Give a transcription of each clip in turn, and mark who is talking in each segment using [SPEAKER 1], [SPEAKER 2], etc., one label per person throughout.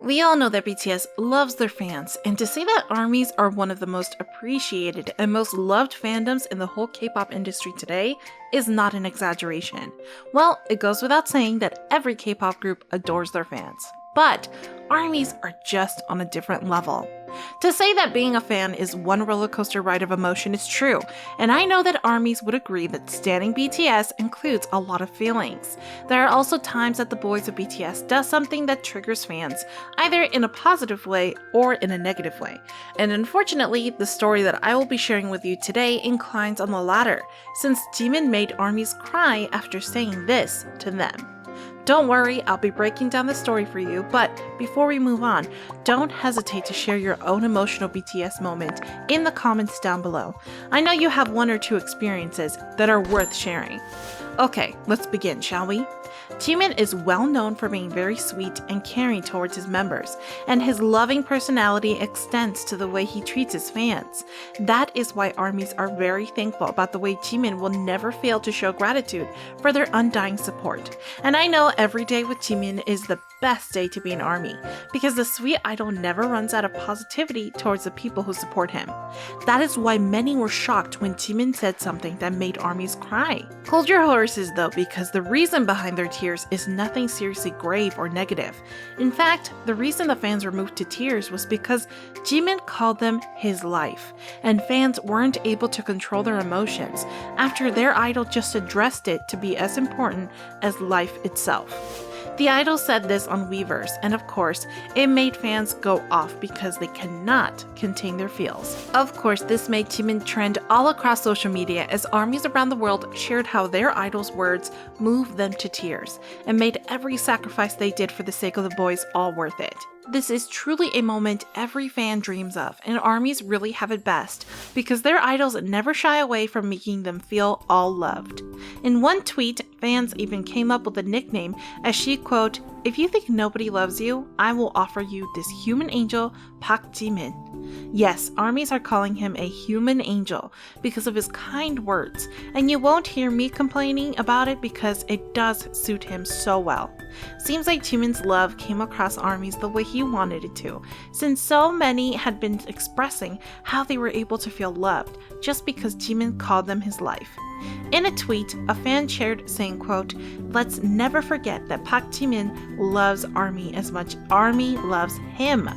[SPEAKER 1] We all know that BTS loves their fans, and to say that ARMYs are one of the most appreciated and most loved fandoms in the whole K-pop industry today is not an exaggeration. Well, it goes without saying that every K-pop group adores their fans, but ARMYs are just on a different level. To say that being a fan is one roller coaster ride of emotion is true, and I know that ARMYs would agree that standing BTS includes a lot of feelings. There are also times that the boys of BTS does something that triggers fans, either in a positive way or in a negative way. And unfortunately, the story that I will be sharing with you today inclines on the latter, since Jimin made ARMYs cry after saying this to them. Don't worry, I'll be breaking down the story for you, but before we move on, don't hesitate to share your own emotional BTS moment in the comments down below. I know you have one or two experiences that are worth sharing. Okay, let's begin, shall we? Jimin is well known for being very sweet and caring towards his members, and his loving personality extends to the way he treats his fans. That is why ARMYs are very thankful about the way Jimin will never fail to show gratitude for their undying support. And I know every day with Jimin is the best day to be an ARMY, because the sweet idol never runs out of positivity towards the people who support him. That is why many were shocked when Jimin said something that made ARMYs cry. Hold your horses though, because the reason behind their tears is nothing seriously grave or negative. In fact, the reason the fans were moved to tears was because Jimin called them his life, and fans weren't able to control their emotions after their idol just addressed it to be as important as life itself. The idol said this on Weverse, and of course, it made fans go off because they cannot contain their feels. Of course, this made Jimin trend all across social media as ARMYs around the world shared how their idol's words moved them to tears and made every sacrifice they did for the sake of the boys all worth it. This is truly a moment every fan dreams of, and ARMYs really have it best because their idols never shy away from making them feel all loved. In one tweet, fans even came up with a nickname as she quote, "If you think nobody loves you, I will offer you this human angel, Park Jimin." Yes, ARMYs are calling him a human angel because of his kind words, and you won't hear me complaining about it because it does suit him so well. Seems like Jimin's love came across ARMYs the way he wanted it to, since so many had been expressing how they were able to feel loved just because Jimin called them his life. In a tweet, a fan shared saying, quote, "Let's never forget that Park Jimin loves ARMY as much ARMY loves him."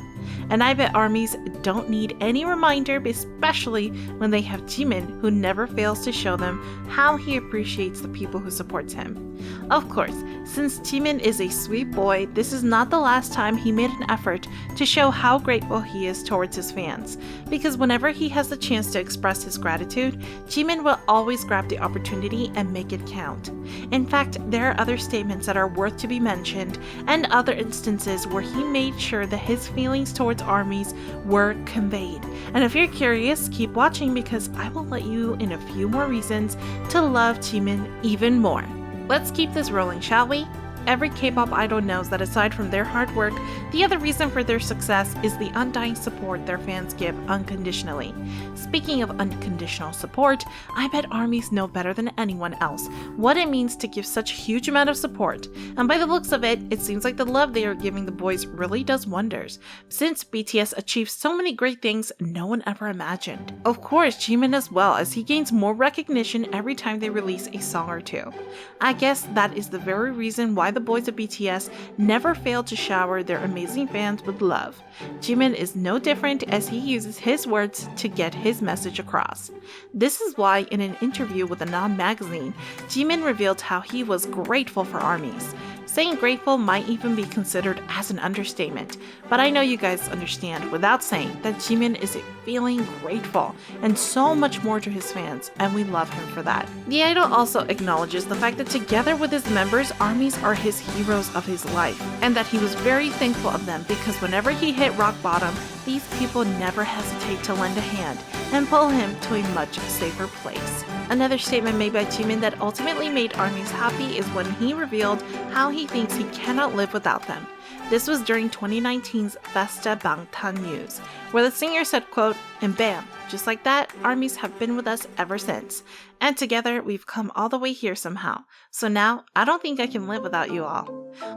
[SPEAKER 1] And I bet ARMYs don't need any reminder, especially when they have Jimin, who never fails to show them how he appreciates the people who supports him. Of course, since Jimin is a sweet boy, this is not the last time he made an effort to show how grateful he is towards his fans, because whenever he has the chance to express his gratitude, Jimin will always grab the opportunity and make it count. In fact, there are other statements that are worth to be mentioned, and other instances where he made sure that his feelings towards ARMYs were conveyed. And if you're curious, keep watching because I will let you in a few more reasons to love Jimin even more. Let's keep this rolling, shall we? Every K-pop idol knows that aside from their hard work, the other reason for their success is the undying support their fans give unconditionally. Speaking of unconditional support, I bet ARMYs know better than anyone else what it means to give such a huge amount of support, and by the looks of it, it seems like the love they are giving the boys really does wonders, since BTS achieves so many great things no one ever imagined. Of course, Jimin as well, as he gains more recognition every time they release a song or two. I guess that is the very reason why the boys of BTS never fail to shower their amazing fans with love. Jimin is no different as he uses his words to get his message across. This is why in an interview with Anon magazine, Jimin revealed how he was grateful for ARMYs. Saying grateful might even be considered as an understatement, but I know you guys understand without saying that Jimin is feeling grateful and so much more to his fans, and we love him for that. The idol also acknowledges the fact that together with his members, ARMYs are his heroes of his life, and that he was very thankful of them because whenever he hit rock bottom, these people never hesitate to lend a hand and pull him to a much safer place. Another statement made by Jimin that ultimately made ARMYs happy is when he revealed how he thinks he cannot live without them. This was during 2019's Festa Bangtan News, where the singer said, quote, "And bam, just like that, ARMYs have been with us ever since. And together, we've come all the way here somehow. So now, I don't think I can live without you all."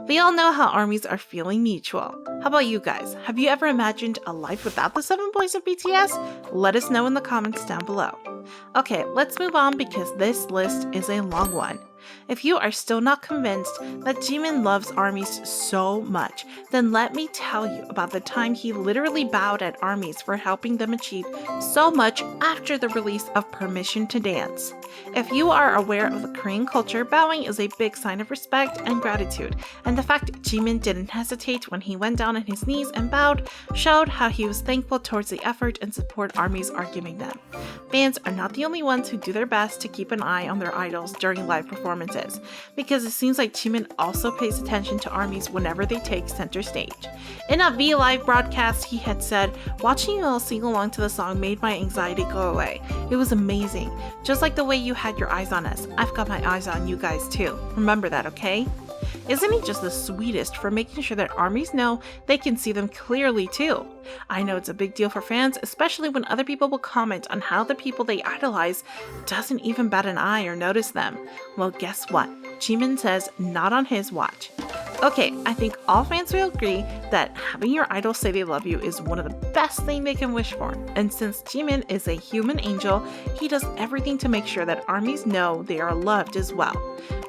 [SPEAKER 1] We all know how ARMYs are feeling mutual. How about you guys? Have you ever imagined a life without the 7 boys of BTS? Let us know in the comments down below. Okay, let's move on because this list is a long one. If you are still not convinced that Jimin loves ARMYs so much, then let me tell you about the time he literally bowed at ARMYs for helping them achieve so much after the release of Permission to Dance. If you are aware of the Korean culture, bowing is a big sign of respect and gratitude, and the fact Jimin didn't hesitate when he went down on his knees and bowed showed how he was thankful towards the effort and support ARMYs are giving them. Fans are not the only ones who do their best to keep an eye on their idols during live performances, because it seems like Jimin also pays attention to ARMYs whenever they take center stage. In a V Live broadcast, he had said, "Watching you all sing along to the song made my anxiety go away. It was amazing. Just like the way you had your eyes on us. I've got my eyes on you guys too. Remember that, okay?" Isn't he just the sweetest for making sure that ARMYs know they can see them clearly too? I know it's a big deal for fans, especially when other people will comment on how the people they idolize doesn't even bat an eye or notice them. Well, guess what? Jimin says not on his watch. Okay, I think all fans will agree that having your idol say they love you is one of the best things they can wish for. And since Jimin is a human angel, he does everything to make sure that ARMYs know they are loved as well.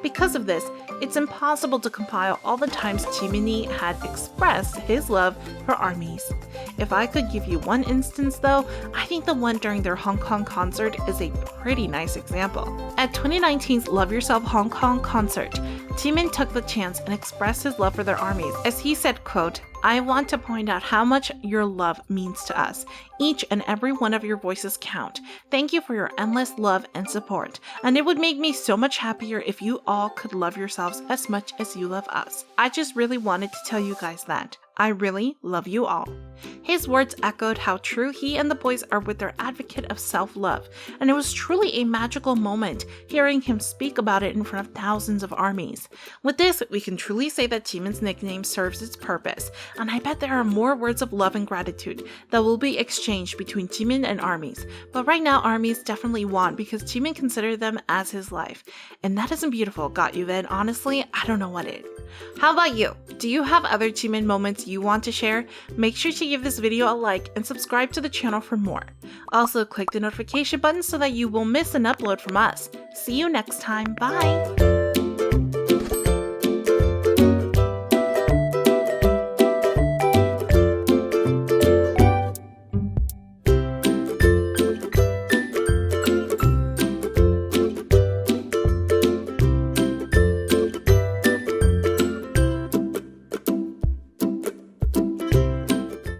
[SPEAKER 1] Because of this, it's impossible to compile all the times Jimin had expressed his love for ARMYs. If I could give you one instance though, I think the one during their Hong Kong concert is a pretty nice example. At 2019's Love Yourself Hong Kong concert, Jimin took the chance and expressed his love for their ARMYs as he said, quote, "I want to point out how much your love means to us. Each and every one of your voices count. Thank you for your endless love and support. And it would make me so much happier if you all could love yourselves as much as you love us. I just really wanted to tell you guys that. I really love you all." His words echoed how true he and the boys are with their advocate of self-love, and it was truly a magical moment hearing him speak about it in front of thousands of ARMYs. With this, we can truly say that Jimin's nickname serves its purpose, and I bet there are more words of love and gratitude that will be exchanged between Jimin and ARMYs, but right now ARMYs definitely won because Jimin considered them as his life. And that isn't beautiful, got you then? Honestly, I don't know what is. How about you? Do you have other Jimin moments you want to share? Make sure to give this video a like and subscribe to the channel for more. Also, click the notification button so that you won't miss an upload from us. See you next time. Bye!